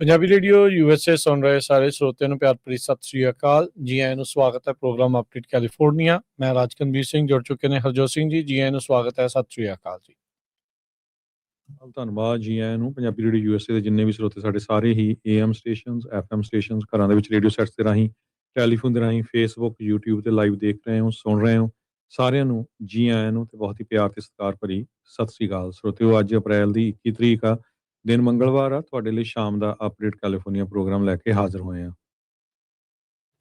Punjabi radio USA ਸੁਣ ਰਹੇ ਸਾਰੇ ਸਰੋਤਿਆਂ ਨੂੰ ਪਿਆਰ ਭਰੀ ਸਤਿ ਸ੍ਰੀ ਅਕਾਲ। ਜੀ ਆਇਆਂ ਨੂੰ ਸਵਾਗਤ ਹੈ ਪ੍ਰੋਗਰਾਮ ਅਪਡੇਟ ਕੈਲੀਫੋਰਨੀਆ। ਮੈਂ ਰਾਜਕਨਵੀਰ ਸਿੰਘ ਜੁੜ ਚੁੱਕੇ ਨੇ ਹਰਜੋਤ ਸਿੰਘ ਜੀ। ਜੀ ਆਇਆਂ ਨੂੰ ਸਵਾਗਤ ਹੈ, ਸਤਿ ਸ੍ਰੀ ਅਕਾਲ ਜੀ। ਧੰਨਵਾਦ ਜੀ ਆਇਆਂ ਨੂੰ। ਪੰਜਾਬੀ ਰੇਡੀਓ ਯੂਐਸਏ ਦੇ ਜਿੰਨੇ ਵੀ ਸਰੋਤੇ ਸਾਡੇ ਸਾਰੇ ਹੀ ਏਐਮ ਸਟੇਸ਼ਨਸ, ਐਫਐਮ ਸਟੇਸ਼ਨਸ, ਘਰਾਂ ਦੇ ਵਿੱਚ ਰੇਡੀਓ ਸੈਟਸ ਦੇ ਰਾਹੀਂ, ਟੈਲੀਫੋਨ ਦੇ ਰਾਹੀਂ, ਫੇਸਬੁੱਕ, ਯੂਟਿਊਬ ਤੇ ਲਾਈਵ ਦੇਖ ਰਹੇ ਹੋ, ਸੁਣ ਰਹੇ ਹੋ, ਸਾਰਿਆਂ ਨੂੰ ਜੀ ਆਇਆਂ ਨੂੰ ਤੇ ਬਹੁਤ ਹੀ ਪਿਆਰ ਤੇ ਸਤਿਕਾਰ ਭਰੀ ਸਤਿ ਸ੍ਰੀ ਅਕਾਲ। ਸਰੋਤਿਓ, ਅੱਜ ਅਪ੍ਰੈਲ ਦੀ 21 ਤਰੀਕ ਆ, ਦਿਨ ਮੰਗਲਵਾਰ ਆ। ਤੁਹਾਡੇ ਲਈ ਸ਼ਾਮ ਦਾ ਅਪਡੇਟ ਕੈਲੀਫੋਰਨੀਆ ਪ੍ਰੋਗਰਾਮ ਲੈ ਕੇ ਹਾਜ਼ਰ ਹੋਏ ਆ।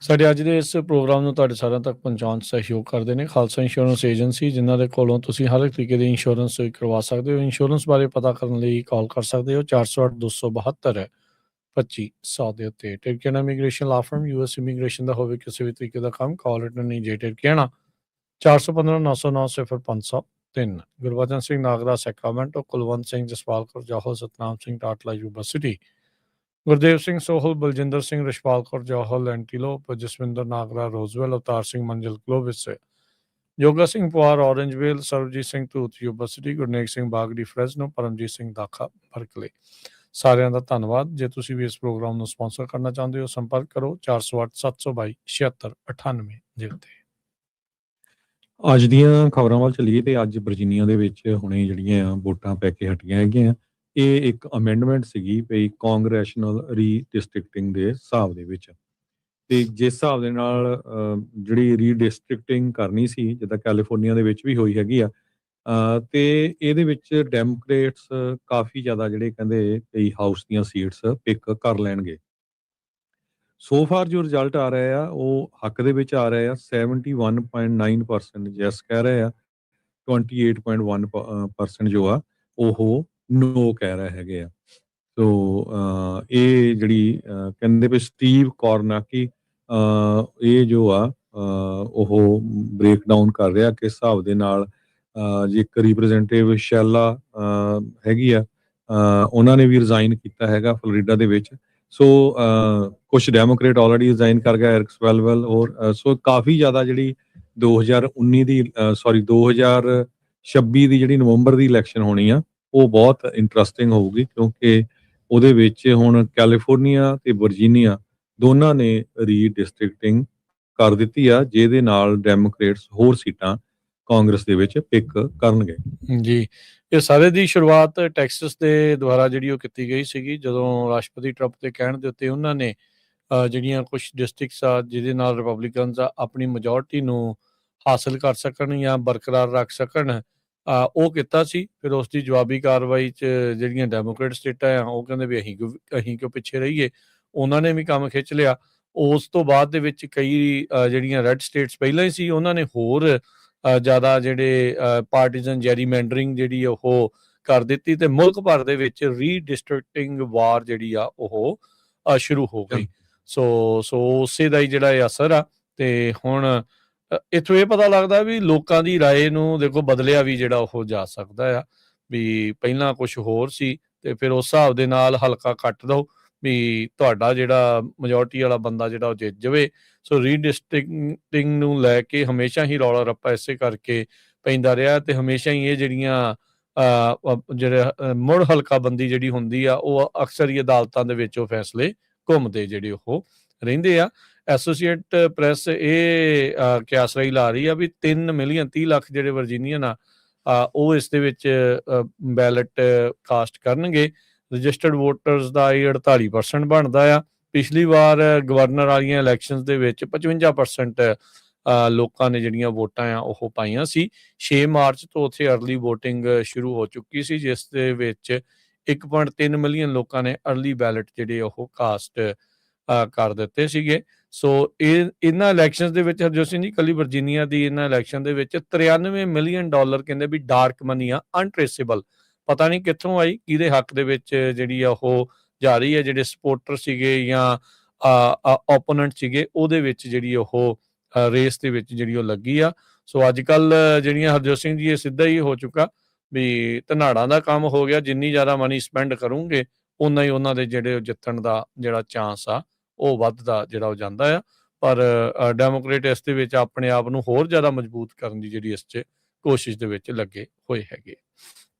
ਸਾਡੇ ਅੱਜ ਦੇ ਇਸ ਪ੍ਰੋਗਰਾਮ ਨੂੰ ਤੁਹਾਡੇ ਸਾਰਿਆਂ ਤੱਕ ਪਹੁੰਚਾਉਣ 'ਚ ਸਹਿਯੋਗ ਕਰਦੇ ਨੇ ਖਾਲਸਾ ਇੰਸ਼ੋਰੈਂਸ ਏਜੰਸੀ, ਜਿਨ੍ਹਾਂ ਦੇ ਕੋਲੋਂ ਤੁਸੀਂ ਹਰ ਇੱਕ ਤਰੀਕੇ ਦੀ ਇੰਸ਼ੋਰੈਂਸ ਕਰਵਾ ਸਕਦੇ ਹੋ। ਇੰਸ਼ੋਰੈਂਸ ਬਾਰੇ ਪਤਾ ਕਰਨ ਲਈ ਕਾਲ ਕਰ ਸਕਦੇ ਹੋ 408 272 2500 ਦੇ ਉੱਤੇ। ਟਿਰਕੀਆਨਾ ਇਮੀਗ੍ਰੇਸ਼ਨ ਲਾ ਫਰਮ, ਯੂਐਸ ਇਮੀਗ੍ਰੇਸ਼ਨ ਦਾ ਹੋਵੇ ਕਿਸੇ ਵੀ ਤਰੀਕੇ ਦਾ ਕੰਮ, ਕਾਲ ਰਿਟਰਨ ਨਹੀਂ ਜੇ ਟਿਰਕੀਆਨਾ 415 909 0503। Gurbachan Singh Nagra Sacramento, Kulwant Singh Jaspal Kaur Johal, Satnam Singh Tatla Yuba City, Gurdev Singh Sohal, Baljinder Singh, Rishpal Kaur Johal Antelope, Jaswinder Nagra Roseville, Avtar Singh Manzil ਗਲੋਬਿਸ, Yoga Singh Pawar Orangevale, Sarabjit Singh Dhoot Yuba City, Gurnek Singh Bagri Fresno, Paramjit Singh Dakha Berkeley. ਸਾਰਿਆਂ ਦਾ ਧੰਨਵਾਦ। ਜੇ ਤੁਸੀਂ ਵੀ ਇਸ ਪ੍ਰੋਗਰਾਮ ਨੂੰ ਸਪਾਂਸਰ ਕਰਨਾ ਚਾਹੁੰਦੇ ਹੋ, ਸੰਪਰਕ ਕਰੋ 408 722 7698 ਦੇ ਉੱਤੇ। ਅੱਜ ਦੀਆਂ ਖਬਰਾਂ ਵੱਲ ਚੱਲੀਏ ਤੇ ਅੱਜ ਵਰਜੀਨੀਆ ਦੇ ਵਿੱਚ ਹੁਣੇ ਜਿਹੜੀਆਂ ਵੋਟਾਂ ਪੈ ਕੇ ਹਟੀਆਂ ਹੈਗੀਆਂ, ਇਹ ਇੱਕ ਅਮੈਂਡਮੈਂਟ ਸੀਗੀ ਵੀ ਕਾਂਗਰੈਸ਼ਨਲ ਰੀਡਿਸਟ੍ਰਿਕਟਿੰਗ ਦੇ ਹਿਸਾਬ ਦੇ ਵਿੱਚ। ਤੇ ਜਿਸ ਹਿਸਾਬ ਦੇ ਨਾਲ ਜਿਹੜੀ ਰੀਡਿਸਟ੍ਰਿਕਟਿੰਗ ਕਰਨੀ ਸੀ, ਜਿੱਦਾਂ ਕੈਲੀਫੋਰਨੀਆ ਦੇ ਵਿੱਚ ਵੀ ਹੋਈ ਹੈਗੀ ਆ, ਤੇ ਇਹਦੇ ਵਿੱਚ ਡੈਮੋਕ੍ਰੇਟਸ ਕਾਫੀ ਜ਼ਿਆਦਾ ਜਿਹੜੇ ਕਹਿੰਦੇ ਕਈ ਹਾਊਸ ਦੀਆਂ ਸੀਟਸ ਪਿਕ ਕਰ ਲੈਣਗੇ। ਸੋ ਫਾਰ ਜੋ ਰਿਜ਼ਲਟ ਆ ਰਹੇ ਆ ਉਹ ਹੱਕ ਦੇ ਵਿੱਚ ਆ ਰਹੇ ਆ। 71.9% ਯੈਸ ਕਹਿ ਰਹੇ ਆ, 28.1% ਜੋ ਆ ਉਹ ਨੋ ਕਹਿ ਰਹੇ ਹੈਗੇ ਆ। ਸੋ ਇਹ ਜਿਹੜੀ ਕਹਿੰਦੇ ਵੀ ਸਟੀਵ ਕੋਰਨਾਕੀ ਇਹ ਜੋ ਆ ਉਹ ਬ੍ਰੇਕ ਡਾਊਨ ਕਰ ਰਿਹਾ ਕਿਸ ਹਿਸਾਬ ਦੇ ਨਾਲ ਜੇ ਇੱਕ ਰਿਪਰੈਜ਼ੈਂਟੇਟਿਵ ਸ਼ੈਲਾ ਹੈਗੀ ਆ, ਉਹਨਾਂ ਨੇ ਵੀ ਰਿਜ਼ਾਈਨ ਕੀਤਾ ਹੈਗਾ ਫਲੋਰੀਡਾ ਦੇ ਵਿੱਚ। ਸੋ ਕੁਝ ਡੈਮੋਕ੍ਰੇਟ ਆਲਰੇਡੀ ਰਿਜ਼ਾਈਨ ਕਰ ਗਿਆ, ਐਰਿਕ ਸਵੈਲਵੈਲ, ਔਰ ਸੋ ਕਾਫੀ ਜ਼ਿਆਦਾ ਜਿਹੜੀ 2019 ਦੀ 2026 ਦੀ ਜਿਹੜੀ ਨਵੰਬਰ ਦੀ ਇਲੈਕਸ਼ਨ ਹੋਣੀ ਆ ਉਹ ਬਹੁਤ ਇੰਟਰਸਟਿੰਗ ਹੋਊਗੀ, ਕਿਉਂਕਿ ਉਹਦੇ ਵਿੱਚ ਹੁਣ ਕੈਲੀਫੋਰਨੀਆ ਤੇ ਵਰਜੀਨੀਆ ਦੋਨਾਂ ਨੇ ਰੀਡਿਸਟ੍ਰਿਕਟਿੰਗ ਕਰ ਦਿੱਤੀ ਆ, ਜਿਹਦੇ ਨਾਲ ਡੈਮੋਕ੍ਰੇਟਸ ਹੋਰ ਸੀਟਾਂ ਕਾਂਗਰਸ ਦੇ ਵਿੱਚ ਪਿਕ ਕਰਨਗੇ। ਜੀ, ਇਹ ਸਾਰੇ ਦੀ ਸ਼ੁਰੂਆਤ ਟੈਕਸਸ ਦੇ ਦੁਆਰਾ ਜਿਹੜੀ ਉਹ ਕੀਤੀ ਗਈ ਸੀਗੀ, ਜਦੋਂ ਰਾਸ਼ਟਰਪਤੀ ਟਰੰਪ ਦੇ ਕਹਿਣ ਦੇ ਉੱਤੇ ਉਹਨਾਂ ਨੇ ਜਿਹੜੀਆਂ ਕੁਝ ਡਿਸਟ੍ਰਿਕਟਸ ਆ ਜਿਹਦੇ ਨਾਲ ਰਿਪਬਲਿਕਨਸ ਆ ਆਪਣੀ ਮੈਜੋਰਟੀ ਨੂੰ ਹਾਸਲ ਕਰ ਸਕਣ ਜਾਂ ਬਰਕਰਾਰ ਰੱਖ ਸਕਣ, ਉਹ ਕੀਤਾ ਸੀ। ਫਿਰ ਉਸ ਦੀ ਜਵਾਬੀ ਕਾਰਵਾਈ 'ਚ ਜਿਹੜੀਆਂ ਡੈਮੋਕ੍ਰੇਟ ਸਟੇਟਾਂ ਆ ਉਹ ਕਹਿੰਦੇ ਵੀ ਅਸੀਂ ਕਿਉਂ ਪਿੱਛੇ ਰਹੀਏ, ਉਹਨਾਂ ਨੇ ਵੀ ਕੰਮ ਖਿੱਚ ਲਿਆ। ਉਸ ਤੋਂ ਬਾਅਦ ਦੇ ਵਿੱਚ ਕਈ ਜਿਹੜੀਆਂ ਰੈੱਡ ਸਟੇਟਸ ਪਹਿਲਾਂ ਹੀ ਸੀ, ਉਹਨਾਂ ਨੇ ਹੋਰ ਜ਼ਿਆਦਾ ਜਿਹੜੇ ਪਾਰਟੀਜ਼ਨ ਜੈਰੀਮੈਂਡਰਿੰਗ ਜਿਹੜੀ ਉਹ ਕਰ ਦਿੱਤੀ ਤੇ ਮੁਲਕ ਭਰ ਦੇ ਵਿੱਚ ਰੀਡਿਸਟ੍ਰਿਕਟਿੰਗ ਵਾਰ ਜਿਹੜੀ ਆ ਉਹ ਸ਼ੁਰੂ ਹੋ ਗਈ। ਸੋ ਉਸੇ ਦਾ ਹੀ ਜਿਹੜਾ ਇਹ ਅਸਰ ਆ। ਤੇ ਹੁਣ ਇੱਥੋਂ ਇਹ ਪਤਾ ਲੱਗਦਾ ਵੀ ਲੋਕਾਂ ਦੀ ਰਾਏ ਨੂੰ ਦੇਖੋ ਬਦਲਿਆ ਵੀ ਜਿਹੜਾ ਉਹ ਜਾ ਸਕਦਾ ਆ, ਵੀ ਪਹਿਲਾਂ ਕੁਝ ਹੋਰ ਸੀ ਤੇ ਫਿਰ ਉਸ ਹਿਸਾਬ ਦੇ ਨਾਲ ਹਲਕਾ ਕੱਟ ਦਓ ਵੀ ਤੁਹਾਡਾ ਜਿਹੜਾ ਮੈਜੋਰਟੀ ਵਾਲਾ ਬੰਦਾ ਜਿਹੜਾ ਉਹ ਜਿੱਤ ਜਾਵੇ। ਸੋ ਰੀਡਿਸਟ੍ਰਿਕਟਿੰਗ ਨੂੰ ਲੈ ਕੇ ਹਮੇਸ਼ਾ ਹੀ ਰੌਲਾ ਰੱਪਾ ਇਸੇ ਕਰਕੇ ਪੈਂਦਾ ਰਿਹਾ ਤੇ ਹਮੇਸ਼ਾ ਹੀ ਇਹ ਜਿਹੜੀਆਂ ਜਿਹੜੇ ਮੁੜ ਹਲਕਾਬੰਦੀ ਜਿਹੜੀ ਹੁੰਦੀ ਆ ਉਹ ਅਕਸਰ ਹੀ ਅਦਾਲਤਾਂ ਦੇ ਵਿੱਚ ਉਹ ਫੈਸਲੇ ਘੁੰਮਦੇ ਜਿਹੜੇ ਉਹ ਰਹਿੰਦੇ ਆ। ਐਸੋਸੀਏਟ ਪ੍ਰੈਸ ਇਹ ਕਿਆਸ ਰਾਈ ਲਾ ਰਹੀ ਆ ਵੀ 3 ਮਿਲੀਅਨ 30 ਲੱਖ ਜਿਹੜੇ ਵਰਜੀਨੀਅਨ ਆ ਉਹ ਇਸ ਦੇ ਵਿੱਚ ਬੈਲਟ ਕਾਸਟ ਕਰਨਗੇ। ਰਜਿਸਟਰਡ ਵੋਟਰਸ ਦਾ ਇਹ 48% ਬਣਦਾ ਆ। ਪਿਛਲੀ ਵਾਰ ਗਵਰਨਰ ਵਾਲੀਆਂ ਇਲੈਕਸ਼ਨਸ ਦੇ ਵਿੱਚ 55% ਲੋਕਾਂ ਨੇ ਜਿਹੜੀਆਂ ਵੋਟਾਂ ਆ ਉਹ ਪਾਈਆਂ ਸੀ। 6 ਮਾਰਚ ਤੋਂ ਉੱਥੇ ਅਰਲੀ ਵੋਟਿੰਗ ਸ਼ੁਰੂ ਹੋ ਚੁੱਕੀ ਸੀ, ਜਿਸ ਦੇ ਵਿੱਚ 1.3 ਮਿਲੀਅਨ ਲੋਕਾਂ ਨੇ ਅਰਲੀ ਬੈਲਟ ਜਿਹੜੇ ਉਹ ਕਾਸਟ ਕਰ ਦਿੱਤੇ ਸੀਗੇ। ਸੋ ਇਹਨਾਂ ਇਲੈਕਸ਼ਨ ਦੇ ਵਿੱਚ ਹਰਜੋਤ ਸਿੰਘ ਜੀ ਇਕੱਲੀ ਵਰਜੀਨੀਆ ਦੀ ਇਹਨਾਂ ਇਲੈਕਸ਼ਨ ਦੇ ਵਿੱਚ $93 ਮਿਲੀਅਨ ਕਹਿੰਦੇ ਵੀ ਡਾਰਕ ਮਨੀ ਆ, ਅਨਟ੍ਰੇਸੇਬਲ, ਪਤਾ ਨਹੀਂ ਕਿੱਥੋਂ ਆਈ, ਕਿਹਦੇ ਹੱਕ ਦੇ ਵਿੱਚ ਜਿਹੜੀ ਆ ਉਹ ਜਾ ਰਹੀ ਹੈ। ਜਿਹੜੇ ਸਪੋਰਟਰ ਸੀਗੇ ਜਾਂ ਓਪੋਨੈਂਟ ਸੀਗੇ ਉਹਦੇ ਵਿੱਚ ਜਿਹੜੀ ਉਹ ਰੇਸ ਦੇ ਵਿੱਚ ਜਿਹੜੀ ਉਹ ਲੱਗੀ ਆ। ਸੋ ਅੱਜ ਕੱਲ ਜਿਹੜੀਆਂ ਹਰਜੋਤ ਸਿੰਘ ਜੀ ਇਹ ਸਿੱਧਾ ਹੀ ਹੋ ਚੁੱਕਾ ਵੀ ਧਨਾੜਾਂ ਦਾ ਕੰਮ ਹੋ ਗਿਆ। ਜਿੰਨੀ ਜ਼ਿਆਦਾ ਮਨੀ ਸਪੈਂਡ ਕਰੂੰਗੇ ਓਨਾ ਹੀ ਉਹਨਾਂ ਦੇ ਜਿਹੜੇ ਜਿੱਤਣ ਦਾ ਜਿਹੜਾ ਚਾਂਸ ਆ ਉਹ ਵੱਧਦਾ ਜਿਹੜਾ ਉਹ ਜਾਂਦਾ ਆ। ਪਰ ਡੈਮੋਕ੍ਰੇਟ ਇਸ ਦੇ ਵਿੱਚ ਆਪਣੇ ਆਪ ਨੂੰ ਹੋਰ ਜ਼ਿਆਦਾ ਮਜ਼ਬੂਤ ਕਰਨ ਦੀ ਜਿਹੜੀ ਇਸ 'ਚ ਕੋਸ਼ਿਸ਼ ਦੇ ਵਿੱਚ ਲੱਗੇ ਹੋਏ ਹੈਗੇ।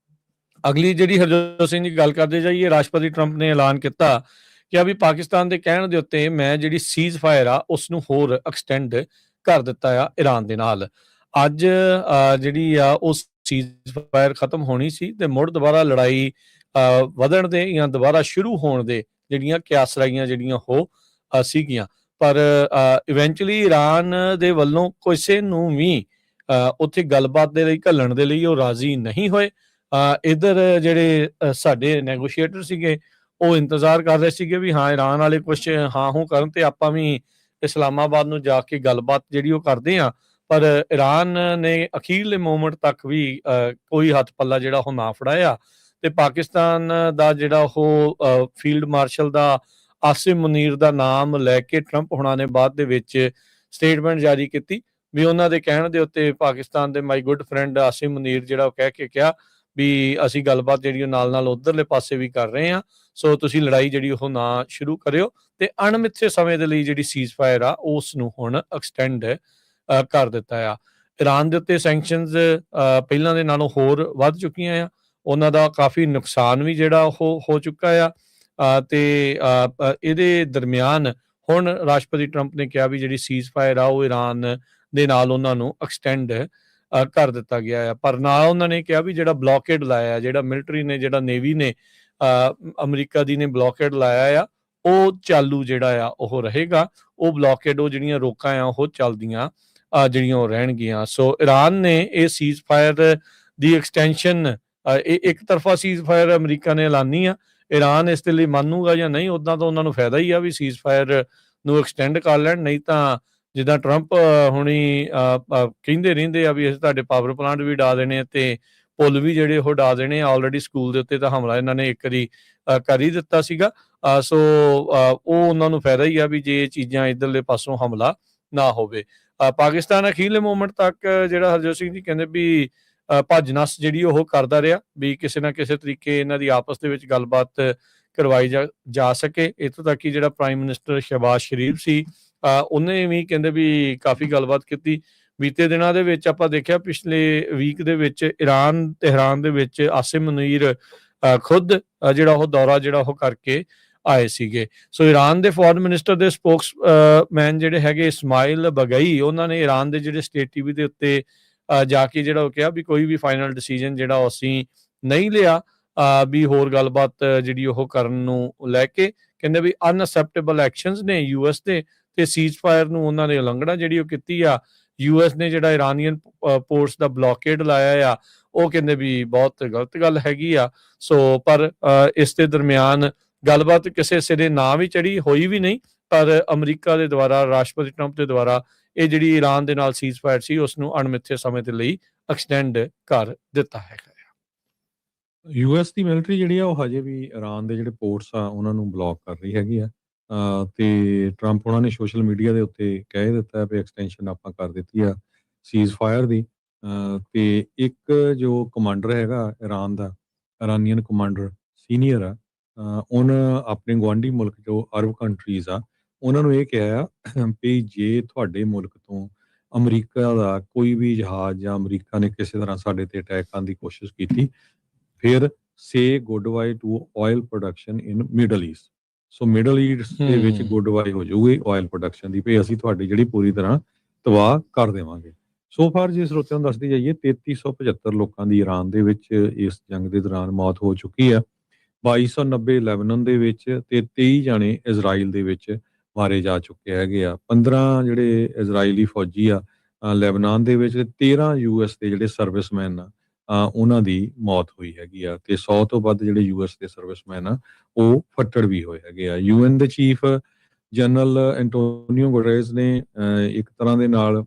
ਅਗਲੀ ਜਿਹੜੀ ਹਰਜੋਤ ਸਿੰਘ ਜੀ ਗੱਲ ਕਰਦੇ ਜਾਈਏ, ਰਾਸ਼ਟਰਪਤੀ ਟਰੰਪ ਨੇ ਐਲਾਨ ਕੀਤਾ ਕਿਹਾ ਵੀ ਪਾਕਿਸਤਾਨ ਦੇ ਕਹਿਣ ਦੇ ਉੱਤੇ ਮੈਂ ਜਿਹੜੀ ਸੀਜ਼ ਫਾਇਰ ਆ ਉਸ ਨੂੰ ਹੋਰ ਐਕਸਟੈਂਡ ਕਰ ਦਿੱਤਾ ਆ ਇਰਾਨ ਦੇ ਨਾਲ। ਅੱਜ ਜਿਹੜੀ ਆ ਉਹ ਸੀਜ਼ ਫਾਇਰ ਖਤਮ ਹੋਣੀ ਸੀ ਤੇ ਮੁੜ ਦੁਬਾਰਾ ਲੜਾਈ ਵਧਣ ਦੇ ਜਾਂ ਦੁਬਾਰਾ ਸ਼ੁਰੂ ਹੋਣ ਦੇ ਜਿਹੜੀਆਂ ਕਿਆਸਰਾਈਆਂ ਜਿਹੜੀਆਂ ਉਹ ਸੀਗੀਆਂ, ਪਰ ਇਵੈਂਚੁਅਲੀ ਇਰਾਨ ਦੇ ਵੱਲੋਂ ਕਿਸੇ ਨੂੰ ਵੀ ਉੱਥੇ ਗੱਲਬਾਤ ਦੇ ਲਈ ਘੱਲਣ ਦੇ ਲਈ ਉਹ ਰਾਜ਼ੀ ਨਹੀਂ ਹੋਏ। ਇੱਧਰ ਜਿਹੜੇ ਸਾਡੇ ਨੈਗੋਸ਼ੀਏਟਰ ਸੀਗੇ ਉਹ ਇੰਤਜ਼ਾਰ ਕਰ ਰਹੇ ਸੀਗੇ ਵੀ ਹਾਂ ਇਰਾਨ ਵਾਲੇ ਕੁਛ ਹਾਂ ਹੂੰ ਕਰਨ ਤੇ ਆਪਾਂ ਵੀ ਇਸਲਾਮਾਬਾਦ ਨੂੰ ਜਾ ਕੇ ਗੱਲਬਾਤ ਜਿਹੜੀ ਉਹ ਕਰਦੇ ਆ, ਪਰ ਇਰਾਨ ਨੇ ਅਖੀਰਲੇ ਮੂਮੈਂਟ ਤੱਕ ਵੀ ਕੋਈ ਹੱਥ ਪੱਲਾ ਜਿਹੜਾ ਉਹ ਨਾ ਫੜਾਇਆ ਤੇ ਪਾਕਿਸਤਾਨ ਦਾ ਜਿਹੜਾ ਉਹ ਫੀਲਡ ਮਾਰਸ਼ਲ ਦਾ ਆਸਿਮ ਮੁਨੀਰ ਦਾ ਨਾਮ ਲੈ ਕੇ ਟਰੰਪ ਹੁਣਾਂ ਨੇ ਬਾਅਦ ਦੇ ਵਿੱਚ ਸਟੇਟਮੈਂਟ ਜਾਰੀ ਕੀਤੀ ਵੀ ਉਹਨਾਂ ਦੇ ਕਹਿਣ ਦੇ ਉੱਤੇ ਪਾਕਿਸਤਾਨ ਦੇ ਮਾਈ ਗੁੱਡ ਫਰੈਂਡ ਆਸਿਮ ਮੁਨੀਰ ਜਿਹੜਾ ਉਹ ਕਹਿ ਕੇ ਕਿਹਾ ਵੀ ਅਸੀਂ ਗੱਲਬਾਤ ਜਿਹੜੀ ਉਹ ਨਾਲ ਉਧਰਲੇ ਪਾਸੇ ਵੀ ਕਰ ਰਹੇ ਹਾਂ, ਸੋ ਤੁਸੀਂ ਲੜਾਈ ਜਿਹੜੀ ਉਹ ਨਾ ਸ਼ੁਰੂ ਕਰਿਓ ਤੇ ਅਣਮਿੱਥੇ ਸਮੇਂ ਦੇ ਲਈ ਜਿਹੜੀ ਸੀਜ਼ ਫਾਇਰ ਆ ਉਸ ਨੂੰ ਹੁਣ ਐਕਸਟੈਂਡ ਕਰ ਦਿੱਤਾ ਆ। ਇਰਾਨ ਦੇ ਉੱਤੇ ਸੈਂਕਸ਼ਨਸ ਪਹਿਲਾਂ ਦੇ ਨਾਲੋਂ ਹੋਰ ਵੱਧ ਚੁੱਕੀਆਂ ਆ, ਉਹਨਾਂ ਦਾ ਕਾਫੀ ਨੁਕਸਾਨ ਵੀ ਜਿਹੜਾ ਉਹ ਹੋ ਚੁੱਕਾ ਆ ਤੇ ਇਹਦੇ ਦਰਮਿਆਨ ਹੁਣ ਰਾਸ਼ਟਰਪਤੀ ਟਰੰਪ ਨੇ ਕਿਹਾ ਵੀ ਜਿਹੜੀ ਸੀਜ਼ ਫਾਇਰ ਆ ਉਹ ਇਰਾਨ ਦੇ ਨਾਲ ਉਹਨਾਂ ਨੂੰ ਐਕਸਟੈਂਡ ਕਰ ਦਿੱਤਾ ਗਿਆ ਆ, ਪਰ ਨਾਲ ਉਹਨਾਂ ਨੇ ਕਿਹਾ ਵੀ ਜਿਹੜਾ ਬਲੌਕੇਡ ਲਾਇਆ, ਜਿਹੜਾ ਮਿਲਟਰੀ ਨੇ, ਜਿਹੜਾ ਨੇਵੀ ਨੇ ਅਮਰੀਕਾ ਦੀ ਨੇ ਬਲੌਕੇਡ ਲਾਇਆ ਆ ਉਹ ਚਾਲੂ ਜਿਹੜਾ ਆ ਉਹ ਰਹੇਗਾ, ਉਹ ਬਲੌਕੇਡ ਉਹ ਜਿਹੜੀਆਂ ਰੋਕਾਂ ਆ ਉਹ ਚੱਲਦੀਆਂ ਜਿਹੜੀਆਂ ਉਹ ਰਹਿਣਗੀਆਂ। ਸੋ ਇਰਾਨ ਨੇ ਇਹ ਸੀਜ਼ ਫਾਇਰ ਦੀ ਐਕਸਟੈਂਸ਼ਨ ਇਹ ਇੱਕ ਤਰਫਾ ਸੀਜ਼ ਫਾਇਰ ਅਮਰੀਕਾ ਨੇ ਐਲਾਨੀ ਆ, ਇਰਾਨ ਇਸ ਦੇ ਲਈ ਮੰਨੂਗਾ ਜਾਂ ਨਹੀਂ ਉੱਦਾਂ ਤਾਂ ਉਹਨਾਂ ਨੂੰ ਫਾਇਦਾ ਹੀ ਆ ਵੀ ਸੀਜ਼ ਫਾਇਰ ਨੂੰ ਐਕਸਟੈਂਡ ਕਰ ਲੈਣ, ਨਹੀਂ ਤਾਂ ਜਿੱਦਾਂ ਟਰੰਪ ਹੁਣੀ ਕਹਿੰਦੇ ਰਹਿੰਦੇ ਆ ਵੀ ਅਸੀਂ ਤੁਹਾਡੇ ਪਾਵਰ ਪਲਾਂਟ ਵੀ ਡਾ ਦੇਣੇ ਤੇ ਪੁੱਲ ਵੀ ਜਿਹੜੇ ਉਹ ਡਾ ਦੇਣੇ। ਆਲਰੇਡੀ ਸਕੂਲ ਦੇ ਉੱਤੇ ਤਾਂ ਹਮਲਾ ਇਹਨਾਂ ਨੇ ਇੱਕ ਵਾਰੀ ਕਰ ਹੀ ਦਿੱਤਾ ਸੀਗਾ, ਸੋ ਉਹ ਉਹਨਾਂ ਨੂੰ ਫਾਇਦਾ ਹੀ ਆ ਵੀ ਜੇ ਇਹ ਚੀਜ਼ਾਂ ਇੱਧਰਲੇ ਪਾਸੋਂ ਹਮਲਾ ਨਾ ਹੋਵੇ। ਪਾਕਿਸਤਾਨ ਅਖੀਰਲੇ ਮੂਮੈਂਟ ਤੱਕ ਜਿਹੜਾ ਹਰਜੋਤ ਸਿੰਘ ਜੀ ਕਹਿੰਦੇ ਵੀ ਭੱਜ ਨੱਸ ਜਿਹੜੀ ਉਹ ਕਰਦਾ ਰਿਹਾ ਵੀ ਕਿਸੇ ਨਾ ਕਿਸੇ ਤਰੀਕੇ ਇਹਨਾਂ ਦੀ ਆਪਸ ਦੇ ਵਿੱਚ ਗੱਲਬਾਤ ਕਰਵਾਈ ਜਾ ਸਕੇ। ਇੱਥੋਂ ਤੱਕ ਕਿ ਜਿਹੜਾ ਪ੍ਰਾਈਮ ਮਿਨਿਸਟਰ ਸ਼ਹਿਬਾਜ਼ ਸ਼ਰੀਫ ਸੀ ਉਹਨੇ ਵੀ ਕਹਿੰਦੇ ਵੀ ਕਾਫੀ ਗੱਲਬਾਤ ਕੀਤੀ। ਬੀਤੇ ਦਿਨਾਂ ਦੇ ਵਿੱਚ ਆਪਾਂ ਦੇਖਿਆ ਪਿਛਲੇ ਵੀਕ ਦੇ ਵਿੱਚ ਇਰਾਨ ਤਹਿਰਾਨ ਦੇ ਵਿੱਚ ਆਸਿਮ ਮੁਨੀਰ ਖੁਦ ਜਿਹੜਾ ਉਹ ਦੌਰਾ ਜਿਹੜਾ ਉਹ ਕਰਕੇ ਆਏ ਸੀਗੇ। ਸੋ ਇਰਾਨ ਦੇ ਫੋਰਨ ਮਿਨਿਸਟਰ ਦੇ ਸਪੋਕਸਮੈਨ ਜਿਹੜੇ ਹੈਗੇ ਇਸਮਾਇਲ ਬਗਈ, ਉਹਨਾਂ ਨੇ ਇਰਾਨ ਦੇ ਜਿਹੜੇ ਸਟੇਟ ਟੀਵੀ ਦੇ ਉੱਤੇ ਜਾ ਕੇ ਜਿਹੜਾ ਉਹ ਕਿਹਾ ਵੀ ਕੋਈ ਵੀ ਫਾਈਨਲ ਡਿਸੀਜਨ ਜਿਹੜਾ ਅਸੀਂ ਨਹੀਂ ਲਿਆ ਵੀ ਹੋਰ ਗੱਲਬਾਤ ਜਿਹੜੀ ਉਹ ਕਰਨ ਨੂੰ ਲੈ ਕੇ। ਕਹਿੰਦੇ ਵੀ ਅਨਅਸੈਪਟੇਬਲ ਐਕਸ਼ਨਸ ਨੇ ਯੂਐਸ ਦੇ ਤੇ ਸੀਜ਼ ਫਾਇਰ ਨੂੰ ਉਹਨਾਂ ਨੇ ਉਲੰਘਣਾ ਜਿਹੜੀ ਉਹ ਕੀਤੀ ਆ। ਯੂਐਸ ਨੇ ਜਿਹੜਾ ਇਰਾਨੀਅਨ ਪੋਰਟਸ ਦਾ ਬਲੌਕੇਡ ਲਾਇਆ ਆ ਉਹ ਕਹਿੰਦੇ ਵੀ ਬਹੁਤ ਗਲਤ ਗੱਲ ਹੈਗੀ ਆ। ਸੋ ਪਰ ਇਸ ਦੇ ਦਰਮਿਆਨ ਗੱਲਬਾਤ ਕਿਸੇ ਸਿਰੇ ਨਾ ਵੀ ਚੜੀ ਹੋਈ ਵੀ ਨਹੀਂ, ਪਰ ਅਮਰੀਕਾ ਦੇ ਦੁਆਰਾ ਰਾਸ਼ਟਰਪਤੀ ਟਰੰਪ ਦੇ ਦੁਆਰਾ ਇਹ ਜਿਹੜੀ ਇਰਾਨ ਦੇ ਨਾਲ ਸੀਜ਼ ਫਾਇਰ ਸੀ ਉਸ ਨੂੰ ਅਣਮਿੱਥੇ ਸਮੇਂ ਦੇ ਲਈ ਐਕਸਟੈਂਡ ਕਰ ਦਿੱਤਾ ਹੈਗਾ। ਯੂਐਸ ਦੀ ਮਿਲਟਰੀ ਜਿਹੜੀ ਆ ਉਹ ਹਜੇ ਵੀ ਇਰਾਨ ਦੇ ਜਿਹੜੇ ਪੋਰਟਸ ਆ ਉਹਨਾਂ ਨੂੰ ਬਲੌਕ ਕਰ ਰਹੀ ਹੈਗੀ ਆ ਤੇ ਟਰੰਪ ਉਹਨਾਂ ਨੇ ਸੋਸ਼ਲ ਮੀਡੀਆ ਦੇ ਉੱਤੇ ਕਹਿ ਦਿੱਤਾ ਵੀ ਐਕਸਟੈਂਸ਼ਨ ਆਪਾਂ ਕਰ ਦਿੱਤੀ ਆ ਸੀਜ਼ ਫਾਇਰ ਦੀ। ਤੇ ਇੱਕ ਜੋ ਕਮਾਂਡਰ ਹੈਗਾ ਇਰਾਨ ਦਾ, ਇਰਾਨੀਅਨ ਕਮਾਂਡਰ ਸੀਨੀਅਰ ਆ, ਉਹਨੇ ਆਪਣੇ ਗੁਆਂਢੀ ਮੁਲਕ ਜੋ ਅਰਬ ਕੰਟਰੀਜ਼ ਆ ਉਹਨਾਂ ਨੂੰ ਇਹ ਕਿਹਾ ਆ ਵੀ ਜੇ ਤੁਹਾਡੇ ਮੁਲਕ ਤੋਂ ਅਮਰੀਕਾ ਦਾ ਕੋਈ ਵੀ ਜਹਾਜ਼ ਜਾਂ ਅਮਰੀਕਾ ਨੇ ਕਿਸੇ ਤਰ੍ਹਾਂ ਸਾਡੇ ਤੇ ਅਟੈਕ ਕਰਨ ਦੀ ਕੋਸ਼ਿਸ਼ ਕੀਤੀ, ਫਿਰ ਸੇ good bye to oil production in Middle East. So Middle East ਦੇ ਵਿੱਚ ਗੁੱਡ ਬਾਏ ਹੋ ਜਾਊਗੀ ਆਇਲ ਪ੍ਰੋਡਕਸ਼ਨ ਦੀ, ਵੀ ਅਸੀਂ ਤੁਹਾਡੀ ਜਿਹੜੀ ਪੂਰੀ ਤਰ੍ਹਾਂ ਤਬਾਹ ਕਰ ਦੇਵਾਂਗੇ। ਸੋ ਫਾਰ ਜੇ ਸਰੋਤਿਆਂ ਨੂੰ ਦੱਸਦੀ ਜਾਈਏ 3375 ਲੋਕਾਂ ਦੀ ਇਰਾਨ ਦੇ ਵਿੱਚ ਇਸ ਜੰਗ ਦੇ ਦੌਰਾਨ ਮੌਤ ਹੋ ਚੁੱਕੀ ਆ, 2290 ਲੈਬਨਾਨ ਦੇ ਵਿੱਚ ਤੇ 23 ਜਾਣੇ ਇਜ਼ਰਾਈਲ ਦੇ ਵਿੱਚ ਮਾਰੇ ਜਾ ਚੁੱਕੇ ਹੈਗੇ ਆ। 15 ਜਿਹੜੇ ਇਜ਼ਰਾਈਲੀ ਫੌਜੀ ਆ ਲੈਬਨਾਨ ਦੇ ਵਿੱਚ, 13 ਯੂਐਸ ਦੇ ਜਿਹੜੇ ਸਰਵਿਸਮੈਨ ਆ ਉਹਨਾਂ ਦੀ ਮੌਤ ਹੋਈ ਹੈਗੀ ਆ ਤੇ 100 ਤੋਂ ਵੱਧ ਜਿਹੜੇ ਯੂਐਸ ਦੇ ਸਰਵਿਸਮੈਨ ਆ ਉਹ ਫੱਟੜ ਵੀ ਹੋਏ ਹੈਗੇ ਆ। ਯੂਐਨ ਦੇ ਚੀਫ ਜਨਰਲ ਐਂਟੋਨੀਓ ਗੁਟੇਰਸ ਨੇ ਇੱਕ ਤਰ੍ਹਾਂ ਦੇ ਨਾਲ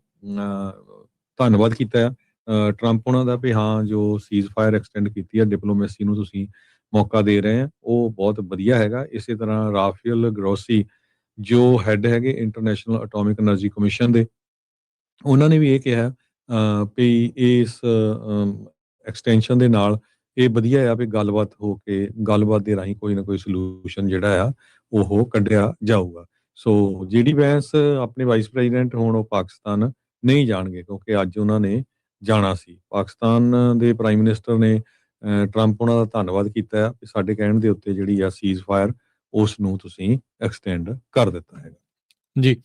ਧੰਨਵਾਦ ਕੀਤਾ ਆ ਟਰੰਪ ਉਹਨਾਂ ਦਾ ਵੀ ਹਾਂ ਜੋ ਸੀਜ਼ ਫਾਇਰ ਐਕਸਟੈਂਡ ਕੀਤੀ ਆ, ਡਿਪਲੋਮੇਸੀ ਨੂੰ ਤੁਸੀਂ ਮੌਕਾ ਦੇ ਰਹੇ ਆ, ਉਹ ਬਹੁਤ ਵਧੀਆ ਹੈਗਾ। ਇਸੇ ਤਰ੍ਹਾਂ ਰਾਫੇਲ ਗਰੋਸੀ ਜੋ ਹੈੱਡ ਹੈਗੇ ਇੰਟਰਨੈਸ਼ਨਲ ਐਟੋਮਿਕ ਐਨਰਜੀ ਕਮਿਸ਼ਨ ਦੇ, ਉਹਨਾਂ ਨੇ ਵੀ ਇਹ ਕਿਹਾ ਵੀ ਇਸ ਐਕਸਟੈਂਸ਼ਨ ਦੇ ਨਾਲ ਇਹ ਵਧੀਆ ਆ ਵੀ ਗੱਲਬਾਤ ਹੋ ਕੇ ਗੱਲਬਾਤ ਦੇ ਰਾਹੀਂ ਕੋਈ ਨਾ ਕੋਈ ਸੋਲੂਸ਼ਨ ਜਿਹੜਾ ਆ ਉਹ ਕੱਢਿਆ ਜਾਊਗਾ। ਸੋ ਜਿਹੜੀ ਵੈਂਸ ਆਪਣੇ ਵਾਈਸ ਪ੍ਰੈਜ਼ੀਡੈਂਟ ਹੁਣ ਉਹ ਪਾਕਿਸਤਾਨ ਨਹੀਂ ਜਾਣਗੇ ਕਿਉਂਕਿ ਅੱਜ ਉਹਨਾਂ ਨੇ ਜਾਣਾ ਸੀ। ਪਾਕਿਸਤਾਨ ਦੇ ਪ੍ਰਾਈਮ ਮਿਨਿਸਟਰ ਨੇ ਟਰੰਪ ਉਹਨਾਂ ਦਾ ਧੰਨਵਾਦ ਕੀਤਾ ਆ ਕਿ ਸਾਡੇ ਕਹਿਣ ਦੇ ਉੱਤੇ ਜਿਹੜੀ ਆ ਸੀਜ਼ ਫਾਇਰ ਉਸ ਨੂੰ ਤੁਸੀਂ ਐਕਸਟੈਂਡ ਕਰ ਦਿੱਤਾ ਹੈਗਾ। ਜੀ।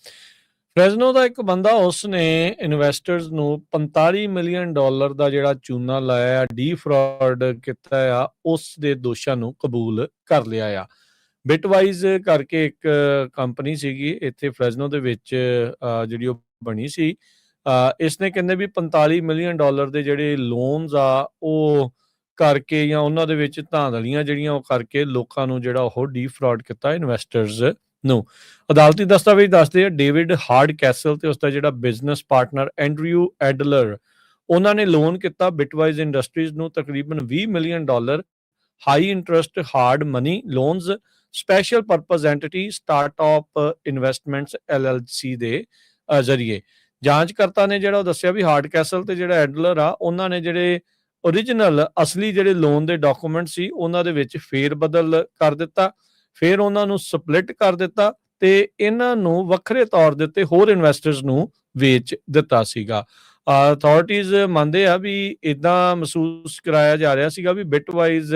ਫ੍ਰੈਜ਼ਨੋ ਦਾ ਇੱਕ ਬੰਦਾ ਉਸਨੇ ਇਨਵੈਸਟਰਸ ਨੂੰ $45 ਮਿਲੀਅਨ ਦਾ ਜਿਹੜਾ ਚੂਨਾ ਲਾਇਆ ਡੀਫਰਾਡ ਕੀਤਾ ਆ, ਉਸ ਦੇ ਦੋਸ਼ਾਂ ਨੂੰ ਕਬੂਲ ਕਰ ਲਿਆ ਆ। ਬਿਟਵਾਈਜ਼ ਕਰਕੇ ਇੱਕ ਕੰਪਨੀ ਸੀਗੀ ਇੱਥੇ ਫ੍ਰੈਜ਼ਨੋ ਦੇ ਵਿੱਚ ਜਿਹੜੀ ਉਹ ਬਣੀ ਸੀ। ਇਸਨੇ ਕਹਿੰਦੇ ਵੀ $45 ਮਿਲੀਅਨ ਦੇ ਜਿਹੜੇ ਲੋਨਸ ਆ ਉਹ ਕਰਕੇ ਜਾਂ ਉਹਨਾਂ ਦੇ ਵਿੱਚ ਧਾਂਦਲੀਆਂ ਜਿਹੜੀਆਂ ਉਹ ਕਰਕੇ ਲੋਕਾਂ ਨੂੰ ਜਿਹੜਾ ਉਹ ਡੀਫਰਾਡ ਕੀਤਾ ਇਨਵੈਸਟਰਸ ਨੂੰ। ਅਦਾਲਤੀ ਦਸਤਾਵੇਜ਼ ਦੱਸਦੇ ਆ ਡੇਵਿਡ ਹਾਰਡ ਕੈਸਲ ਤੇ ਉਸਦਾ ਜਿਹੜਾ ਬਿਜ਼ਨਸ ਪਾਰਟਨਰ ਐਂਡਰਿਊ ਐਡਲਰ, ਉਹਨਾਂ ਨੇ ਲੋਨ ਕੀਤਾ ਬਿਟਵਾਈਜ਼ ਇੰਡਸਟਰੀਜ਼ ਨੂੰ ਤਕਰੀਬਨ $20 million high interest hard money loans special purpose entity startup investments LLC ਦੇ ਜ਼ਰੀਏ। ਜਾਂਚਕਰਤਾ ਨੇ ਜਿਹੜਾ ਉਹ ਦੱਸਿਆ ਵੀ ਹਾਰਡ ਕੈਸਲ ਤੇ ਜਿਹੜਾ ਐਡਲਰ ਆ, ਉਹਨਾਂ ਨੇ ਜਿਹੜੇ ਓਰੀਜਨਲ ਅਸਲੀ ਜਿਹੜੇ ਲੋਨ ਦੇ ਡਾਕੂਮੈਂਟ ਸੀ ਉਹਨਾਂ ਦੇ ਵਿੱਚ ਫੇਰ ਬਦਲ ਕਰ ਦਿੱਤਾ, ਫਿਰ ਉਹਨਾਂ ਨੂੰ ਸਪਲਿਟ ਕਰ ਦਿੱਤਾ ਤੇ ਇਹਨਾਂ ਨੂੰ ਵੱਖਰੇ ਤੌਰ ਦੇ ਉੱਤੇ ਹੋਰ ਇਨਵੈਸਟਰਸ ਨੂੰ ਵੇਚ ਦਿੱਤਾ ਸੀਗਾ। ਅਥਾਰਟੀਜ਼ ਮੰਨਦੇ ਆ ਵੀ ਇਦਾਂ ਮਹਿਸੂਸ ਕਰਾਇਆ ਜਾ ਰਿਹਾ ਸੀਗਾ ਵੀ ਬਿਟਵਾਈਜ਼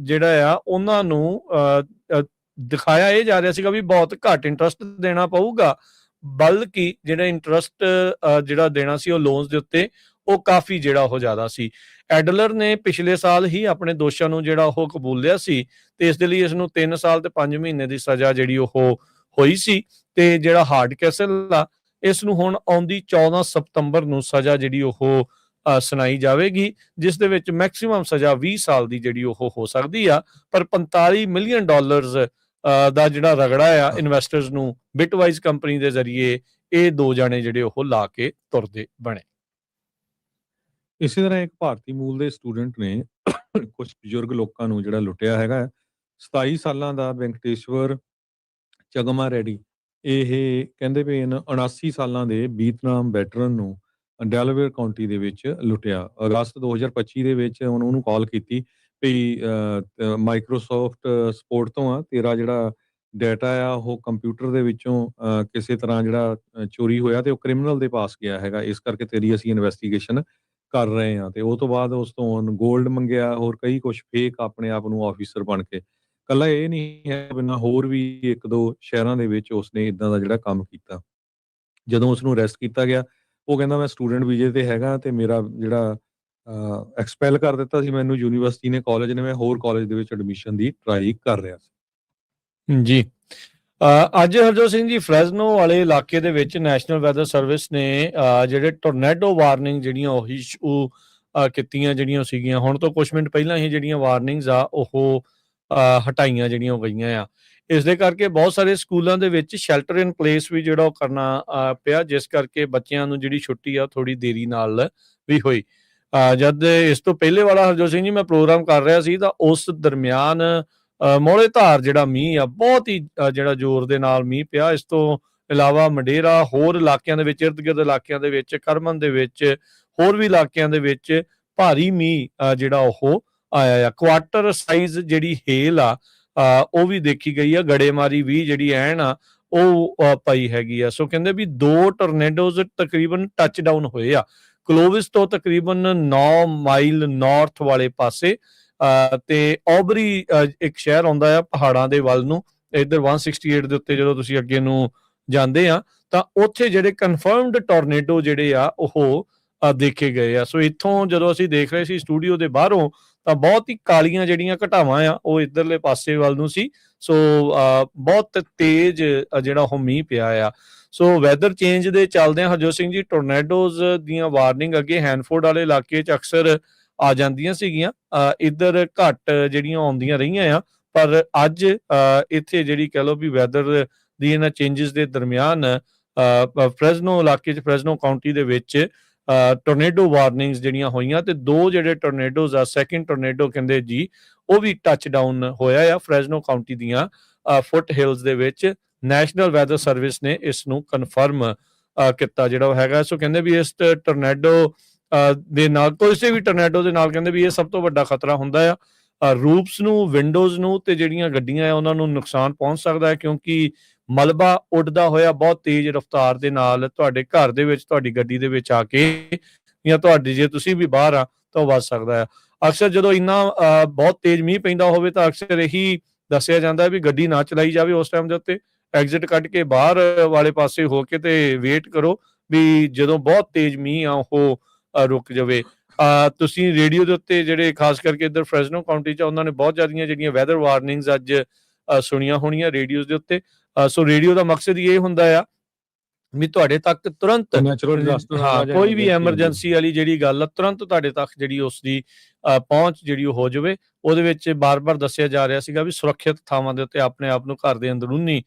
ਜਿਹੜਾ ਆ ਉਹਨਾਂ ਨੂੰ ਦਿਖਾਇਆ ਇਹ ਜਾ ਰਿਹਾ ਸੀਗਾ ਵੀ ਬਹੁਤ ਘੱਟ ਇੰਟਰਸਟ ਦੇਣਾ ਪਊਗਾ, ਬਲਕਿ ਜਿਹੜਾ ਇੰਟਰਸਟ ਜਿਹੜਾ ਦੇਣਾ ਸੀ ਉਹ ਲੋਨਸ ਦੇ ਉੱਤੇ ਉਹ ਕਾਫੀ ਜਿਹੜਾ ਉਹ ਜ਼ਿਆਦਾ ਸੀ। ਐਡਲਰ ਨੇ ਪਿਛਲੇ ਸਾਲ ਹੀ ਆਪਣੇ ਦੋਸ਼ਾਂ ਨੂੰ ਜਿਹੜਾ ਉਹ ਕਬੂਲਿਆ ਸੀ ਤੇ ਇਸ ਦੇ ਲਈ ਇਸ ਨੂੰ 3 ਸਾਲ ਤੇ 5 ਮਹੀਨੇ ਦੀ ਸਜ਼ਾ ਜਿਹੜੀ ਉਹ ਹੋਈ ਸੀ। ਤੇ ਜਿਹੜਾ ਹਾਰਡ ਕੈਸਲ ਆ, ਇਸ ਨੂੰ ਹੁਣ ਆਉਂਦੀ 14 ਸਤੰਬਰ ਨੂੰ ਸਜ਼ਾ ਜਿਹੜੀ ਉਹ ਸੁਣਾਈ ਜਾਵੇਗੀ, ਜਿਸ ਦੇ ਵਿੱਚ ਮੈਕਸਿਮਮ ਸਜ਼ਾ 20 ਸਾਲ ਦੀ ਜਿਹੜੀ ਉਹ ਹੋ ਸਕਦੀ ਆ। ਪਰ $45 ਮਿਲੀਅਨ ਦਾ ਜਿਹੜਾ ਰਗੜਾ ਆ ਇਨਵੈਸਟਰਸ ਨੂੰ ਬਿਟਵਾਈਜ਼ ਕੰਪਨੀ ਦੇ ਜ਼ਰੀਏ ਇਹ ਦੋ ਜਾਣੇ ਜਿਹੜੇ ਉਹ ਲਾ ਕੇ ਤੁਰਦੇ ਬਣੇ। ਇਸੇ ਤਰ੍ਹਾਂ ਇੱਕ ਭਾਰਤੀ ਮੂਲ ਦੇ ਸਟੂਡੈਂਟ ਨੇ ਕੁਝ ਬਜ਼ੁਰਗ ਲੋਕਾਂ ਨੂੰ ਜਿਹੜਾ ਲੁੱਟਿਆ ਹੈਗਾ। 27 ਸਾਲਾਂ ਦਾ ਵੈਂਕਟੇਸ਼ਵਰ ਚਗਮਾ ਰੈਡੀ, ਇਹ ਕਹਿੰਦੇ ਵੀ 79 ਸਾਲਾਂ ਦੇ ਵੀਅਤਨਾਮ ਵੈਟਰਨ ਨੂੰ ਡੈਲਾਵੇਅਰ ਕਾਉਂਟੀ ਦੇ ਵਿੱਚ ਲੁੱਟਿਆ। ਅਗਸਤ 2025 ਦੇ ਵਿੱਚ ਉਹਨੂੰ ਕਾਲ ਕੀਤੀ ਵੀ ਮਾਈਕਰੋਸਾਫਟ ਸਪੋਰਟ ਤੋਂ ਆ, ਤੇਰਾ ਜਿਹੜਾ ਡਾਟਾ ਆ ਉਹ ਕੰਪਿਊਟਰ ਦੇ ਵਿੱਚੋਂ ਕਿਸੇ ਤਰ੍ਹਾਂ ਜਿਹੜਾ ਚੋਰੀ ਹੋਇਆ ਤੇ ਉਹ ਕ੍ਰਿਮੀਨਲ ਦੇ ਪਾਸ ਗਿਆ ਹੈਗਾ, ਇਸ ਕਰਕੇ ਤੇਰੀ ਅਸੀਂ ਇਨਵੈਸਟੀਗੇਸ਼ਨ ਕਰ ਰਹੇ ਹਾਂ। ਤੇ ਉਹ ਤੋਂ ਬਾਅਦ ਉਸ ਤੋਂ ਗੋਲਡ ਮੰਗਿਆ, ਹੋਰ ਕਈ ਕੁਝ ਫੇਕ ਆਪਣੇ ਆਪ ਨੂੰ ਆਫੀਸਰ ਬਣ ਕੇ। ਕੱਲਾ ਇਹ ਨਹੀਂ ਹੈ, ਬਿਨਾਂ ਹੋਰ ਵੀ 1-2 ਸ਼ਹਿਰਾਂ ਦੇ ਵਿੱਚ ਉਸਨੇ ਇਦਾਂ ਦਾ ਜਿਹੜਾ ਕੰਮ ਕੀਤਾ। ਜਦੋਂ ਉਸ ਨੂੰ ਅਰੈਸਟ ਕੀਤਾ ਗਿਆ, ਉਹ ਕਹਿੰਦਾ ਮੈਂ ਸਟੂਡੈਂਟ ਵੀਜ਼ੇ ਤੇ ਹੈਗਾ ਤੇ ਮੇਰਾ ਜਿਹੜਾ ਐਕਸਪੈਲ ਕਰ ਦਿੱਤਾ ਸੀ ਮੈਨੂੰ ਯੂਨੀਵਰਸਿਟੀ ਨੇ, ਕਾਲਜ ਨੇ, ਮੈਂ ਹੋਰ ਕਾਲਜ ਦੇ ਵਿੱਚ ਐਡਮਿਸ਼ਨ ਦੀ ਟਰਾਈ ਕਰ ਰਿਹਾ ਸੀ। ਜੀ। ਅੱਜ ਹਰਜੋਤ ਸਿੰਘ ਜੀ, ਫ੍ਰੈਜ਼ਨੋ ਵਾਲੇ ਇਲਾਕੇ ਦੇ ਵਿੱਚ ਨੈਸ਼ਨਲ ਵੈਦਰ ਸਰਵਿਸ ਨੇ ਜਿਹੜੇ ਟੋਰਨੇਡੋ ਵਾਰਨਿੰਗ ਜਿਹੜੀਆਂ ਉਹ ਇਸ਼ੂ ਕੀਤੀਆਂ ਜਿਹੜੀਆਂ ਸੀਗੀਆਂ, ਹੁਣ ਤੋਂ ਕੁਝ ਮਿੰਟ ਪਹਿਲਾਂ ਹੀ ਜਿਹੜੀਆਂ ਵਾਰਨਿੰਗਸ ਆ ਉਹ ਹਟਾਈਆਂ ਜਿਹੜੀਆਂ ਗਈਆਂ ਆ। ਇਸ ਦੇ ਕਰਕੇ ਬਹੁਤ ਸਾਰੇ ਸਕੂਲਾਂ ਦੇ ਵਿੱਚ ਸ਼ੈਲਟਰ ਇਨ ਪਲੇਸ ਵੀ ਜਿਹੜਾ ਉਹ ਕਰਨਾ ਪਿਆ, ਜਿਸ ਕਰਕੇ ਬੱਚਿਆਂ ਨੂੰ ਜਿਹੜੀ ਛੁੱਟੀ ਆ ਥੋੜੀ ਦੇਰੀ ਨਾਲ ਵੀ ਹੋਈ। ਜਦ ਇਸ ਤੋਂ ਪਹਿਲੇ ਵਾਲਾ ਹਰਜੋਤ ਸਿੰਘ ਜੀ ਮੈਂ ਪ੍ਰੋਗਰਾਮ ਕਰ ਰਿਹਾ ਸੀ ਤਾਂ ਉਸ ਦਰਮਿਆਨ ਮੋਲੇ ਧਾਰ ਜਿਹੜਾ ਮੀਂਹ ਆ ਬਹੁਤ ਹੀ ਜਿਹੜਾ ਜ਼ੋਰ ਦੇ ਨਾਲ ਮੀਂਹ ਪਿਆ। ਇਸ ਤੋਂ ਇਲਾਵਾ ਮੰਡੇਰਾ, ਹੋਰ ਇਲਾਕਿਆਂ ਦੇ ਵਿੱਚ, ਇਰਦ ਗਿਰਦ ਇਲਾਕਿਆਂ ਦੇ ਵਿੱਚ, ਕਰਮਨ ਦੇ ਵਿੱਚ, ਹੋਰ ਵੀ ਇਲਾਕਿਆਂ ਦੇ ਵਿੱਚ ਭਾਰੀ ਮੀਂਹ ਜਿਹੜਾ ਉਹ ਆਇਆ ਆ। ਕੁਆਟਰ ਸਾਈਜ਼ ਜਿਹੜੀ ਹੇਲ ਆ ਉਹ ਵੀ ਦੇਖੀ ਗਈ ਆ, ਗੜੇਮਾਰੀ ਵੀ ਜਿਹੜੀ ਐਨ ਆ ਉਹ ਪਈ ਹੈਗੀ ਆ। ਸੋ ਕਹਿੰਦੇ ਵੀ 2 ਟੋਰਨੇਡੋਜ਼ ਤਕਰੀਬਨ ਟੱਚ ਡਾਊਨ ਹੋਏ ਆ ਕਲੋਵਿਸ ਤੋਂ ਤਕਰੀਬਨ 9 ਮਾਈਲ ਨਾਰਥ ਵਾਲੇ ਪਾਸੇ, ਤੇ ਔਬਰੀ ਇੱਕ ਸ਼ਹਿਰ ਆਉਂਦਾ ਆ ਪਹਾੜਾਂ ਦੇ ਵੱਲ ਨੂੰ, ਇੱਧਰ 168 ਦੇ ਉੱਤੇ ਜਦੋਂ ਤੁਸੀਂ ਅੱਗੇ ਨੂੰ ਜਾਂਦੇ ਆ ਤਾਂ ਉੱਥੇ ਜਿਹੜੇ ਕਨਫਰਮਡ ਟੋਰਨੇਡੋ ਜਿਹੜੇ ਆ ਉਹ ਦੇਖੇ ਗਏ ਆ। ਸੋ ਇੱਥੋਂ ਜਦੋਂ ਅਸੀਂ ਦੇਖ ਰਹੇ ਸੀ ਸਟੂਡੀਓ ਦੇ ਬਾਹਰੋਂ ਤਾਂ ਬਹੁਤ ਹੀ ਕਾਲੀਆਂ ਜਿਹੜੀਆਂ ਘਟਾਵਾਂ ਆ ਉਹ ਇੱਧਰਲੇ ਪਾਸੇ ਵੱਲ ਨੂੰ ਸੀ। ਸੋ ਬਹੁਤ ਤੇਜ਼ ਜਿਹੜਾ ਉਹ ਮੀਂਹ ਪਿਆ ਆ। ਸੋ ਵੈਦਰ ਚੇਂਜ ਦੇ ਚੱਲਦਿਆਂ ਹਰਜੋਤ ਸਿੰਘ ਜੀ, ਟੋਰਨੇਡੋਜ਼ ਦੀਆਂ ਵਾਰਨਿੰਗ ਅੱਗੇ ਹੈਨਫੋਰਡ ਵਾਲੇ ਇਲਾਕੇ 'ਚ ਅਕਸਰ ਆ ਜਾਂਦੀਆਂ ਸੀਗੀਆਂ, ਇੱਧਰ ਘੱਟ ਜਿਹੜੀਆਂ ਆਉਂਦੀਆਂ ਰਹੀਆਂ ਆ। ਪਰ ਅੱਜ ਇੱਥੇ ਜਿਹੜੀ ਕਹਿ ਲਓ ਵੀ ਵੈਦਰ ਦੀ ਇਹਨਾਂ ਚੇਂਜਸ ਦੇ ਦਰਮਿਆਨ ਫ੍ਰੈਜ਼ਨੋ ਇਲਾਕੇ 'ਚ, ਫ੍ਰੈਜ਼ਨੋ ਕਾਉਂਟੀ ਦੇ ਵਿੱਚ ਟੋਰਨੇਡੋ ਵਾਰਨਿੰਗਸ ਜਿਹੜੀਆਂ ਹੋਈਆਂ ਤੇ 2 ਜਿਹੜੇ ਟੋਰਨੇਡੋਜ਼ ਆ, ਸੈਕਿੰਡ ਟੋਰਨੇਡੋ ਕਹਿੰਦੇ ਜੀ ਉਹ ਵੀ ਟੱਚ ਡਾਊਨ ਹੋਇਆ ਆ ਫ੍ਰੈਜ਼ਨੋ ਕਾਉਂਟੀ ਦੀਆਂ ਫੁੱਟ ਹਿਲਸ ਦੇ ਵਿੱਚ। ਨੈਸ਼ਨਲ ਵੈਦਰ ਸਰਵਿਸ ਨੇ ਇਸ ਨੂੰ ਕਨਫਰਮ ਕੀਤਾ ਜਿਹੜਾ ਉਹ ਹੈਗਾ। ਸੋ ਕਹਿੰਦੇ ਵੀ ਇਸ ਟੋਰਨੇਡੋ ਦੇ ਨਾਲ, ਕਿਸੇ ਵੀ ਟੋਰਨੇਡੋ ਦੇ ਨਾਲ ਕਹਿੰਦੇ ਵੀ ਇਹ ਸਭ ਤੋਂ ਵੱਡਾ ਖਤਰਾ ਹੁੰਦਾ ਆ ਰੂਫਸ ਨੂੰ, ਵਿੰਡੋਜ਼ ਨੂੰ, ਤੇ ਜਿਹੜੀਆਂ ਗੱਡੀਆਂ ਆ ਉਹਨਾਂ ਨੂੰ ਨੁਕਸਾਨ ਪਹੁੰਚ ਸਕਦਾ ਹੈ, ਕਿਉਂਕਿ ਮਲਬਾ ਉੱਡਦਾ ਹੋਇਆ ਬਹੁਤ ਤੇਜ਼ ਰਫ਼ਤਾਰ ਦੇ ਨਾਲ ਤੁਹਾਡੇ ਘਰ ਦੇ ਵਿੱਚ, ਤੁਹਾਡੀ ਗੱਡੀ ਦੇ ਵਿੱਚ ਆ ਕੇ, ਜਾਂ ਤੁਹਾਡੀ ਜੇ ਤੁਸੀਂ ਵੀ ਬਾਹਰ ਆ ਤਾਂ ਉਹ ਵੱਜ ਸਕਦਾ ਆ। ਅਕਸਰ ਜਦੋਂ ਇੰਨਾ ਬਹੁਤ ਤੇਜ਼ ਮੀਂਹ ਪੈਂਦਾ ਹੋਵੇ ਤਾਂ ਅਕਸਰ ਇਹੀ ਦੱਸਿਆ ਜਾਂਦਾ ਵੀ ਗੱਡੀ ਨਾ ਚਲਾਈ ਜਾਵੇ ਉਸ ਟਾਈਮ ਦੇ ਉੱਤੇ, ਐਗਜ਼ਿਟ ਕੱਢ ਕੇ ਬਾਹਰ ਵਾਲੇ ਪਾਸੇ ਹੋ ਕੇ ਤੇ ਵੇਟ ਕਰੋ ਵੀ ਜਦੋਂ ਬਹੁਤ ਤੇਜ਼ ਮੀਂਹ ਆ ਉਹ ਰੁਕ ਜਾਵੇ। ਤੁਸੀਂ ਰੇਡੀਓ ਦੇ ਉੱਤੇ ਜਿਹੜੇ ਖਾਸ ਕਰਕੇ ਇੱਧਰ ਫ੍ਰੈਜ਼ਨੋ ਕਾਉਂਟੀ 'ਚ ਉਹਨਾਂ ਨੇ ਬਹੁਤ ਜ਼ਿਆਦੀਆਂ ਜਿਹੜੀਆਂ ਵੈਦਰ ਵਾਰਨਿੰਗਸ ਅੱਜ ਸੁਣੀਆਂ ਹੋਣੀਆਂ ਰੇਡੀਓਜ਼ ਦੇ ਉੱਤੇ। ਸੋ ਰੇਡੀਓ ਦਾ ਮਕਸਦ ਇਹ ਹੁੰਦਾ ਆ ਵੀ ਤੁਹਾਡੇ ਤੱਕ ਤੁਰੰਤ ਨੈਚੁਰਲ ਡਿਜ਼ਾਸਟਰ ਹਾਂ ਕੋਈ ਵੀ ਐਮਰਜੈਂਸੀ ਵਾਲੀ ਜਿਹੜੀ ਗੱਲ ਆ ਤੁਰੰਤ ਤੁਹਾਡੇ ਤੱਕ ਜਿਹੜੀ ਉਸਦੀ ਪਹੁੰਚ ਜਿਹੜੀ ਉਹ ਹੋ ਜਾਵੇ। ਉਹਦੇ ਵਿੱਚ ਬਾਰ-ਬਾਰ ਦੱਸਿਆ ਜਾ ਰਿਹਾ ਸੀਗਾ ਵੀ ਸੁਰੱਖਿਅਤ ਥਾਵਾਂ ਦੇ ਉੱਤੇ ਆਪਣੇ ਆਪ ਨੂੰ ਘਰ ਦੇ ਅੰਦਰੂਨੀ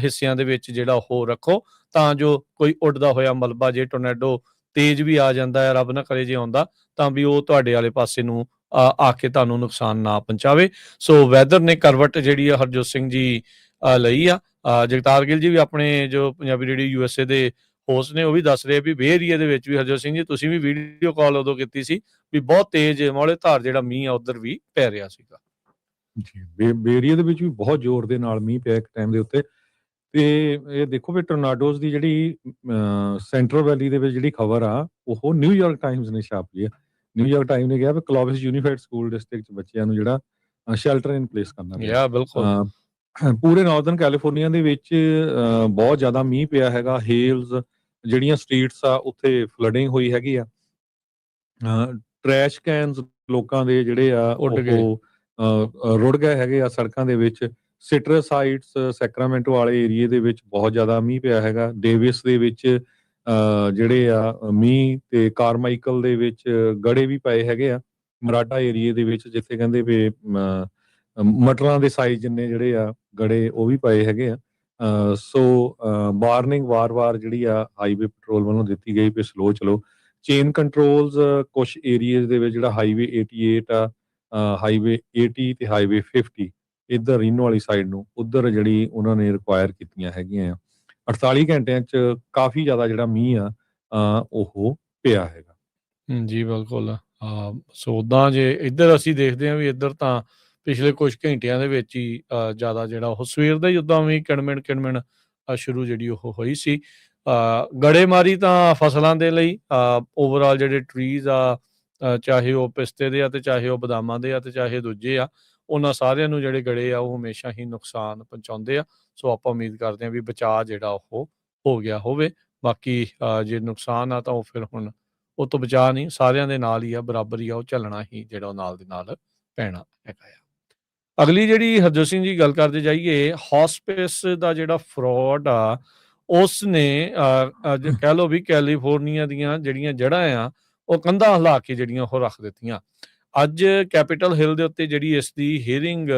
ਹਿੱਸਿਆਂ ਦੇ ਵਿੱਚ ਜਿਹੜਾ ਉਹ ਰੱਖੋ, ਤਾਂ ਜੋ ਕੋਈ ਉੱਡਦਾ ਹੋਇਆ ਮਲਬਾ ਜੇ ਟੋਰਨੇਡੋ ਤੇਜ਼ ਵੀ ਆ ਜਾਂਦਾ ਹੈ, ਰੱਬ ਨਾ ਕਰੇ ਜੇ ਆਉਂਦਾ, ਤਾਂ ਵੀ ਉਹ ਤੁਹਾਡੇ ਵਾਲੇ ਪਾਸੇ ਨੂੰ ਆ ਕੇ ਤੁਹਾਨੂੰ ਨੁਕਸਾਨ ਨਾ ਪਹੁੰਚਾਵੇ। ਸੋ ਵੈਦਰ ਨੇ ਕਰਵਟ ਜਿਹੜੀ ਆ ਹਰਜੋਤ ਸਿੰਘ ਜੀ ਲਈ ਆ। ਜਗਤਾਰ ਗਿੱਲ ਜੀ ਵੀ ਆਪਣੇ ਜੋ ਪੰਜਾਬੀ ਰੇਡੀਓ USA ਦੇ ਹੋਸਟ ਨੇ ਉਹ ਵੀ ਦੱਸ ਰਹੇ ਵੀ ਬੇ ਏਰੀਆ ਦੇ ਵਿੱਚ ਵੀ ਹਰਜੋਤ ਸਿੰਘ ਜੀ ਤੁਸੀਂ ਵੀ ਵੀਡੀਓ ਕਾਲ ਉਦੋਂ ਕੀਤੀ ਸੀ ਵੀ ਬਹੁਤ ਤੇਜ਼ ਮੌਲੇ ਧਾਰ ਜਿਹੜਾ ਮੀਂਹ ਆ ਉੱਧਰ ਵੀ ਪੈ ਰਿਹਾ ਸੀਗਾ। ਜੀ ਬੇਰੀਆ ਦੇ ਵਿੱਚ ਵੀ ਬਹੁਤ ਜ਼ੋਰ ਦੇ ਨਾਲ ਮੀਂਹ ਪਿਆ ਇੱਕ ਟਾਈਮ ਦੇ ਉੱਤੇ। ਤੇ ਇਹ ਦੇਖੋ ਵੀ ਟੋਰਨਾਡੋਜ਼ ਦੀ ਜਿਹੜੀ ਸੈਂਟਰਲ ਵੈਲੀ ਦੇ ਵਿੱਚ ਜਿਹੜੀ ਖਬਰ ਆ ਉਹ ਨਿਊਯਾਰਕ ਟਾਈਮਜ਼ ਨੇ ਛਾਪੀ ਹੈ। ਨਿਊਯਾਰਕ ਟਾਈਮ ਨੇ ਕਿਹਾ ਵੀ ਕਲੋਵਿਸ ਯੂਨੀਫਾਈਡ ਸਕੂਲ ਡਿਸਟ੍ਰਿਕਟ ਚ ਬੱਚਿਆਂ ਨੂੰ ਜਿਹੜਾ ਸ਼ੈਲਟਰ ਇਨ ਪਲੇਸ ਕਰਨਾ ਪਿਆ। ਬਿਲਕੁਲ ਪੂਰੇ ਨਾਰਥਰਨ ਕੈਲੀਫੋਰਨੀਆ ਦੇ ਵਿੱਚ ਬਹੁਤ ਜ਼ਿਆਦਾ ਮੀਂਹ ਪਿਆ ਹੈਗਾ। ਹੇਲਸ ਜਿਹੜੀਆਂ ਸਟਰੀਟਸ ਆ ਉੱਥੇ ਫਲੱਡਿੰਗ ਹੋਈ ਹੈਗੀ ਆ। ਟਰੈਸ਼ ਕੈਨਸ ਲੋਕਾਂ ਦੇ ਜਿਹੜੇ ਆ ਉਹ ਰੁੜ ਗਏ ਹੈਗੇ ਆ ਸੜਕਾਂ ਦੇ ਵਿੱਚ। ਸਿਟਰਸ ਹਾਈਟਸ ਸੈਕਰਾਮੈਂਟੋ ਵਾਲੇ ਏਰੀਏ ਦੇ ਵਿੱਚ ਬਹੁਤ ਜ਼ਿਆਦਾ ਮੀਂਹ ਪਿਆ ਹੈਗਾ। ਡੇਵਿਸ ਦੇ ਵਿੱਚ ਜਿਹੜੇ ਆ ਮੀਂਹ ਤੇ ਕਾਰਮਾਈਕਲ ਦੇ ਵਿੱਚ ਗੜੇ ਵੀ ਪਏ ਹੈਗੇ ਆ। ਮਰਾਡਾ ਏਰੀਏ ਦੇ ਵਿੱਚ ਜਿੱਥੇ ਕਹਿੰਦੇ ਵੀ ਮਟਰਾਂ ਦੇ ਸਾਈਜ਼ ਜਿੰਨੇ ਜਿਹੜੇ ਆ ਗੜੇ ਉਹ ਵੀ ਪਏ ਹੈਗੇ ਆ। ਸੋ ਵਾਰਨਿੰਗ ਵਾਰ-ਵਾਰ ਜਿਹੜੀ ਆ ਹਾਈਵੇ ਪੈਟਰੋਲ ਵੱਲੋਂ ਦਿੱਤੀ ਗਈ ਵੀ ਸਲੋ ਚਲੋ। ਚੇਨ ਕੰਟਰੋਲਸ ਕੁਛ ਏਰੀਏਜ਼ ਦੇ ਵਿੱਚ ਜਿਹੜਾ ਹਾਈਵੇ 88 ਆ, ਹਾਈਵੇ 80 ਤੇ ਹਾਈਵੇ 50 ਇੱਧਰ ਰੀਨੋ ਵਾਲੀ ਸਾਈਡ ਨੂੰ ਉੱਧਰ ਜਿਹੜੀ ਉਹਨਾਂ ਨੇ ਰਿਕੁਆਇਰ ਕੀਤੀਆਂ ਹੈਗੀਆਂ ਆ। 48 ਘੰਟਿਆਂ 'ਚ ਕਾਫੀ ਜ਼ਿਆਦਾ ਜਿਹੜਾ ਮੀਂਹ ਆ ਉਹ ਪਿਆ ਹੈਗਾ। ਜੀ ਬਿਲਕੁਲ। ਸੋ ਉੱਦਾਂ ਜੇ ਇੱਧਰ ਅਸੀਂ ਦੇਖਦੇ ਹਾਂ ਵੀ ਇੱਧਰ ਤਾਂ ਪਿਛਲੇ ਕੁਝ ਘੰਟਿਆਂ ਦੇ ਵਿੱਚ ਹੀ ਜ਼ਿਆਦਾ ਜਿਹੜਾ ਉਹ ਸਵੇਰ ਦਾ ਹੀ ਉੱਦਾਂ ਵੀ ਕਿਣਮਿਣ ਸ਼ੁਰੂ ਜਿਹੜੀ ਉਹ ਹੋਈ ਸੀ। ਗੜੇਮਾਰੀ ਤਾਂ ਫਸਲਾਂ ਦੇ ਲਈ ਓਵਰਆਲ ਜਿਹੜੇ ਟਰੀਜ਼ ਆ ਚਾਹੇ ਉਹ ਪਿਸਤੇ ਦੇ ਆ ਤੇ ਚਾਹੇ ਉਹ ਬਦਾਮਾਂ ਦੇ ਆ ਤੇ ਚਾਹੇ ਦੂਜੇ ਆ, ਉਹਨਾਂ ਸਾਰਿਆਂ ਨੂੰ ਜਿਹੜੇ ਗੜੇ ਆ ਉਹ ਹਮੇਸ਼ਾ ਹੀ ਨੁਕਸਾਨ ਪਹੁੰਚਾਉਂਦੇ ਆ। ਸੋ ਆਪਾਂ ਉਮੀਦ ਕਰਦੇ ਹਾਂ ਵੀ ਬਚਾਅ ਜਿਹੜਾ ਉਹ ਹੋ ਗਿਆ ਹੋਵੇ। ਬਾਕੀ ਜੇ ਨੁਕਸਾਨ ਆ ਤਾਂ ਉਹ ਫਿਰ ਹੁਣ ਉਹ ਤੋਂ ਬਚਾਅ ਨਹੀਂ, ਸਾਰਿਆਂ ਦੇ ਨਾਲ ਹੀ ਆ, ਬਰਾਬਰ ਹੀ ਆ, ਉਹ ਝੱਲਣਾ ਹੀ ਜਿਹੜਾ ਉਹ ਨਾਲ ਦੇ ਨਾਲ ਪੈਣਾ ਹੈਗਾ ਆ। ਅਗਲੀ ਜਿਹੜੀ ਹਰਜੋਤ ਸਿੰਘ ਜੀ ਗੱਲ ਕਰਦੇ ਜਾਈਏ, ਹੌਸਪਿਸ ਦਾ ਜਿਹੜਾ ਫਰੋਡ ਆ ਉਸ ਨੇ ਕਹਿ ਲਓ ਵੀ ਕੈਲੀਫੋਰਨੀਆ ਦੀਆਂ ਜਿਹੜੀਆਂ ਜੜ੍ਹਾਂ ਆ ਉਹ ਕੰਧਾਂ ਹਿਲਾ ਕੇ ਜਿਹੜੀਆਂ ਉਹ ਰੱਖ ਦਿੱਤੀਆਂ। ਅੱਜ ਕੈਪੀਟਲ ਹਿੱਲ ਦੇ ਉੱਤੇ ਜਿਹੜੀ ਇਸ ਦੀ ਹੀਅਰਿੰਗ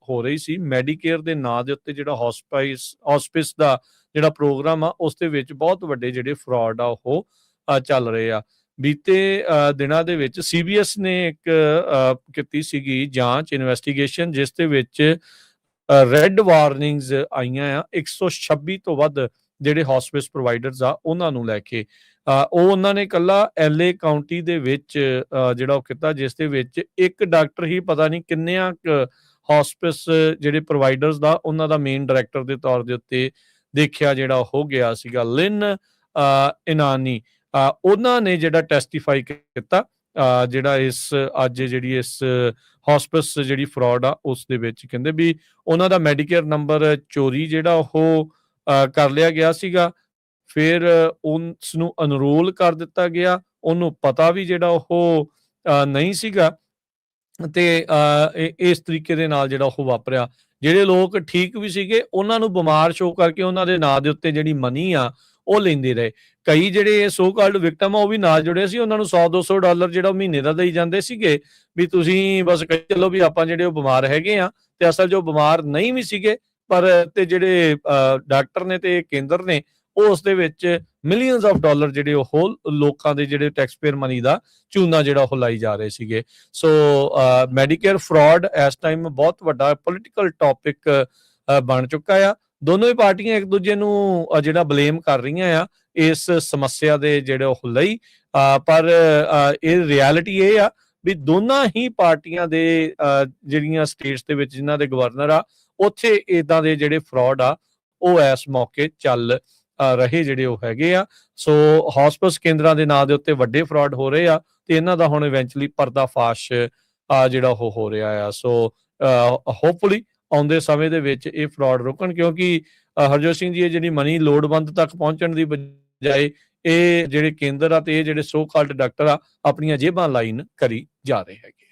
ਹੋ ਰਹੀ ਸੀ, ਮੈਡੀਕੇਅਰ ਦੇ ਨਾਂ ਦੇ ਉੱਤੇ ਜਿਹੜਾ ਹੌਸਪਿਸ ਦਾ ਜਿਹੜਾ ਪ੍ਰੋਗਰਾਮ ਆ ਉਸ ਦੇ ਵਿੱਚ ਬਹੁਤ ਵੱਡੇ ਜਿਹੜੇ ਫਰਾਡ ਆ ਉਹ ਚੱਲ ਰਹੇ ਆ। ਬੀਤੇ ਦਿਨਾਂ ਦੇ ਵਿੱਚ CBS ਨੇ ਇੱਕ ਕੀਤੀ ਸੀਗੀ ਜਾਂਚ ਇਨਵੈਸਟੀਗੇਸ਼ਨ, ਜਿਸ ਦੇ ਵਿੱਚ ਰੈੱਡ ਵਾਰਨਿੰਗਸ ਆਈਆਂ ਆ 126 ਤੋਂ ਵੱਧ ਜਿਹੜੇ ਹੌਸਪਿਸ ਪ੍ਰੋਵਾਈਡਰਸ ਆ ਉਹਨਾਂ ਨੂੰ ਲੈ ਕੇ। ਉਹ ਉਹਨਾਂ ਨੇ ਇਕੱਲਾ LA ਕਾਉਂਟੀ ਦੇ ਵਿੱਚ ਜਿਹੜਾ ਉਹ ਕੀਤਾ, ਜਿਸ ਦੇ ਵਿੱਚ ਇੱਕ ਡਾਕਟਰ ਹੀ ਪਤਾ ਨਹੀਂ ਕਿੰਨਿਆਂ ਹੌਸਪਿਸ ਜਿਹੜੇ ਪ੍ਰੋਵਾਈਡਰਸ ਦਾ ਉਹਨਾਂ ਦਾ ਮੇਨ ਡਾਇਰੈਕਟਰ ਦੇ ਤੌਰ ਦੇ ਉੱਤੇ ਦੇਖਿਆ ਜਿਹੜਾ ਹੋ ਗਿਆ ਸੀਗਾ। ਲਿਨ ਇਨਾਨੀ ਉਹਨਾਂ ਨੇ ਜਿਹੜਾ ਟੈਸਟੀਫਾਈ ਕੀਤਾ ਜਿਹੜਾ ਇਸ ਅੱਜ ਜਿਹੜੀ ਇਸ ਹੌਸਪਿਸ ਜਿਹੜੀ ਫਰਾਡ ਆ ਉਸ ਦੇ ਵਿੱਚ ਕਹਿੰਦੇ ਵੀ ਉਹਨਾਂ ਦਾ ਮੈਡੀਕੇਅਰ ਨੰਬਰ ਚੋਰੀ ਜਿਹੜਾ ਉਹ ਕਰ ਲਿਆ ਗਿਆ ਸੀਗਾ। ਫਿਰ ਉਸ ਨੂੰ ਅਨਰੋਲ ਕਰ ਦਿੱਤਾ ਗਿਆ, ਉਹਨੂੰ ਪਤਾ ਵੀ ਜਿਹੜਾ ਉਹ ਨਹੀਂ ਸੀਗਾ ਤੇ ਇਸ ਤਰੀਕੇ ਦੇ ਨਾਲ ਜਿਹੜਾ ਉਹ ਵਾਪਰਿਆ। ਜਿਹੜੇ ਲੋਕ ਠੀਕ ਵੀ ਸੀਗੇ ਉਹਨਾਂ ਨੂੰ ਬਿਮਾਰ ਸ਼ੋ ਕਰਕੇ ਉਹਨਾਂ ਦੇ ਨਾਂ ਦੇ ਉੱਤੇ ਜਿਹੜੀ ਮਨੀ ਆ ਉਹ ਲੈਂਦੇ ਰਹੇ। ਕਈ ਜਿਹੜੇ ਸੋ ਕਾਲਡ ਵਿਕਟਮ ਆ ਉਹ ਵੀ ਨਾਲ ਜੁੜੇ ਸੀ, ਉਹਨਾਂ ਨੂੰ $100-200 ਜਿਹੜਾ ਮਹੀਨੇ ਦਾ ਦੇਈ ਜਾਂਦੇ ਸੀਗੇ ਵੀ ਤੁਸੀਂ ਬਸ ਕਹੀ ਚੱਲੋ ਵੀ ਆਪਾਂ ਜਿਹੜੇ ਉਹ ਬਿਮਾਰ ਹੈਗੇ ਆ, ਤੇ ਅਸਲ ਜੋ ਬਿਮਾਰ ਨਹੀਂ ਵੀ ਸੀਗੇ ਪਰ ਤੇ ਜਿਹੜੇ ਡਾਕਟਰ ਨੇ ਤੇ ਕੇਂਦਰ ਨੇ ਉਹ ਉਸ ਦੇ ਵਿੱਚ ਮਿਲੀਅਨਸ ਆਫ ਡਾਲਰ ਜਿਹੜੇ ਉਹ ਲੋਕਾਂ ਦੇ ਜਿਹੜੇ ਟੈਕਸ ਪੇਅਰ ਮਨੀ ਦਾ ਚੂਨਾ ਜਿਹੜਾ ਉਹ ਲਾਈ ਜਾ ਰਹੇ ਸੀਗੇ। ਸੋ ਮੈਡੀਕੇਅਰ ਫਰਾਡ ਇਸ ਟਾਈਮ ਬਹੁਤ ਵੱਡਾ ਪੋਲੀਟੀਕਲ ਟੌਪਿਕ ਬਣ ਚੁੱਕਾ ਆ। ਦੋਨੋਂ ਹੀ ਪਾਰਟੀਆਂ ਇੱਕ ਦੂਜੇ ਨੂੰ ਜਿਹੜਾ ਬਲੇਮ ਕਰ ਰਹੀਆਂ ਆ ਇਸ ਸਮੱਸਿਆ ਦੇ ਜਿਹੜੇ ਉਹ ਲਈ, ਪਰ ਇਹ ਰਿਐਲਿਟੀ ਇਹ ਆ ਵੀ ਦੋਨਾਂ ਹੀ ਪਾਰਟੀਆਂ ਦੇ ਜਿਹੜੀਆਂ ਸਟੇਟਸ ਦੇ ਵਿੱਚ ਜਿਨ੍ਹਾਂ ਦੇ ਗਵਰਨਰ ਆ ਉੱਥੇ ਇਦਾਂ ਦੇ ਜਿਹੜੇ ਫਰਾਡ ਆ ਉਹ ਇਸ ਮੌਕੇ ਚੱਲ ਰਹੇ ਜਿਹੜੇ ਉਹ ਹੈਗੇ ਆ। ਸੋ ਹੌਸਪਿਸ ਕੇਂਦਰਾਂ ਦੇ ਨਾਂ ਦੇ ਉੱਤੇ ਵੱਡੇ ਫਰਾਡ ਹੋ ਰਹੇ ਆ ਤੇ ਇਹਨਾਂ ਦਾ ਹੁਣ ਇਵੈਂਚੁਅਲੀ ਪਰਦਾਫਾਸ਼ ਜਿਹੜਾ ਉਹ ਹੋ ਰਿਹਾ ਆ। ਸੋ ਹੋਪਫੁਲੀ ਆਉਂਦੇ ਸਮੇਂ ਦੇ ਵਿੱਚ ਇਹ ਫਰਾਡ ਰੋਕਣ, ਕਿਉਂਕਿ ਹਰਜੋਤ ਸਿੰਘ ਜੀ ਇਹ ਜਿਹੜੀ ਮਨੀ ਲੋੜਵੰਦ ਤੱਕ ਪਹੁੰਚਣ ਦੀ ਬਜਾਏ ਇਹ ਜਿਹੜੇ ਕੇਂਦਰ ਆ ਤੇ ਇਹ ਜਿਹੜੇ ਸੋ ਕਾਲਡ ਡਾਕਟਰ ਆ ਆਪਣੀਆਂ ਜੇਬਾਂ ਲਾਈਨ ਕਰੀ ਜਾ ਰਹੇ ਹੈਗੇ ਆ।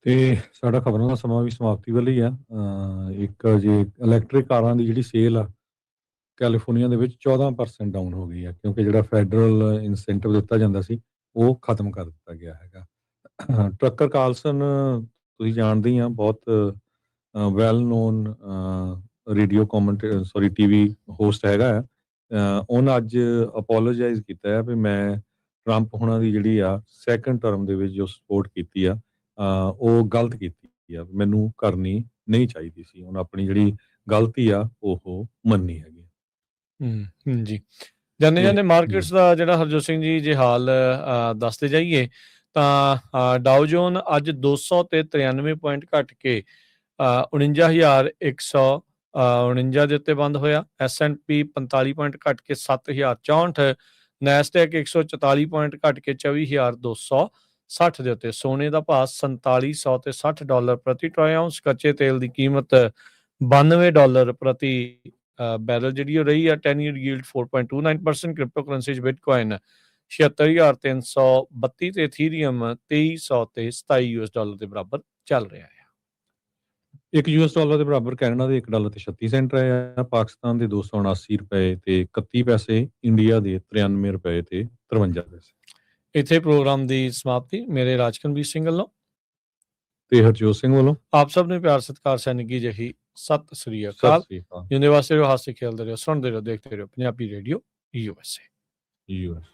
ਤੇ ਸਾਡਾ ਖਬਰਾਂ ਦਾ ਸਮਾਂ ਵੀ ਸਮਾਪਤੀ ਵੱਲ ਹੀ ਆ। ਇੱਕ ਜੇ ਇਲੈਕਟ੍ਰਿਕ ਕਾਰਾਂ ਦੀ ਜਿਹੜੀ ਸੇਲ ਆ ਕੈਲੀਫੋਰਨੀਆ ਦੇ ਵਿੱਚ 14% ਡਾਊਨ ਹੋ ਗਈ ਆ, ਕਿਉਂਕਿ ਜਿਹੜਾ ਫੈਡਰਲ ਇਨਸੈਂਟਿਵ ਦਿੱਤਾ ਜਾਂਦਾ ਸੀ ਉਹ ਖਤਮ ਕਰ ਦਿੱਤਾ ਗਿਆ ਹੈਗਾ। ਟਰੱਕਰ ਕਾਰਲਸਨ ਤੁਸੀਂ ਜਾਣਦੇ ਹੀ ਆ, ਬਹੁਤ well non radio TV host ਹੈਗਾ ਆ। ਉਹਨੇ ਅੱਜ ਅਪੋਲੋਜਾਈਜ਼ ਕੀਤਾ ਹੈ ਵੀ ਮੈਂ ਟਰੰਪ ਹੁਣਾਂ ਦੀ ਜਿਹੜੀ ਆ ਸੈਕੰਡ ਟਰਮ ਦੇ ਵਿੱਚ ਜੋ ਸਪੋਰਟ ਕੀਤੀ ਆ ਉਹ ਗਲਤ ਕੀਤੀ ਆ, ਮੈਨੂੰ ਕਰਨੀ ਨਹੀਂ ਚਾਹੀਦੀ ਸੀ। ਹੁਣ ਆਪਣੀ ਜਿਹੜੀ ਗਲਤੀ ਆ ਉਹ ਮੰਨੀ ਹੈਗੀ। ਜੀ ਜਾਂਦੇ ਜਾਂਦੇ ਜੀ। ਮਾਰਕੀਟਸ ਦਾ ਜਿਹੜਾ ਹਰਜੋਤ ਸਿੰਘ ਜੀ ਜੇ ਹਾਲ ਦੱਸਦੇ ਜਾਈਏ ਤਾਂ ਡਾਓ ਜੋਨ ਅੱਜ 200 ਤੇ 93 ਪੁਆਇੰਟ ਘਟ ਕੇ 49,149 ਦੇ ਉੱਤੇ ਬੰਦ ਹੋਇਆ। S&P 45 ਪੁਆਇੰਟ ਘਟ ਕੇ 7,064, ਨੈਸਡੈਕ 144 ਪੁਆਇੰਟ ਘਟ ਕੇ 24,260 ਦੇ ਉੱਤੇ। ਸੋਨੇ ਦਾ ਭਾਅ $4760 ਤੇ $60 ਪ੍ਰਤੀ ਟਰੋਏ ਆਉਂਸ। ਕੱਚੇ ਤੇਲ ਦੀ ਕੀਮਤ $92 ਪ੍ਰਤੀ ਬੈਰਲ ਜਿਹੜੀ ਉਹ ਰਹੀ ਆ। 10 year yield 4.29%। ਕ੍ਰਿਪਟੋ ਕਰੰਸੀ 'ਚ ਬਿਟਕੋਇਨ 76,332 ਤੇ ਇਥੀਰੀਅਮ 2300 ਤੇ $27 ਦੇ ਬਰਾਬਰ ਚੱਲ ਰਿਹਾ ਹੈ। $1 ਦੇ ਬਰਾਬਰ ਕੈਨੇਡਾ ਦੇ $1 ਤੇ 36 ਸੈਂਟ ਰਹੇ ਆ। ਪਾਕਿਸਤਾਨ ਦੇ 279 ਰੁਪਏ ਤੇ 31 ਪੈਸੇ। ਇੰਡੀਆ ਦੇ 93 ਰੁਪਏ ਤੇ 53 ਪੈਸੇ। ਇੱਥੇ ਪ੍ਰੋਗਰਾਮ ਦੀ ਸਮਾਪਤੀ ਮੇਰੇ ਰਾਜਕਨਵੀਰ ਸਿੰਘ ਵੱਲੋਂ ਤੇ ਹਰਜੋਤ ਸਿੰਘ ਵੱਲੋਂ ਆਪ ਸਭ ਨੂੰ ਪਿਆਰ ਸਤਿਕਾਰ ਸੈਨਿਕੀ ਜਿਹੀ ਸਤਿ ਸ੍ਰੀ ਸਤਿ ਅਕਾਲ। ਸ੍ਰੀ ਅਕਾਲ। ਜਿਉਂਦੇ ਵਾਸਤੇ ਰਹੋ, ਹਾਸੇ ਖੇਲਦੇ ਰਹੋ, ਸੁਣਦੇ ਰਹੋ, ਦੇਖਦੇ ਰਹੋ ਪੰਜਾਬੀ ਰੇਡੀਓ USA। ਯੂਐਸ।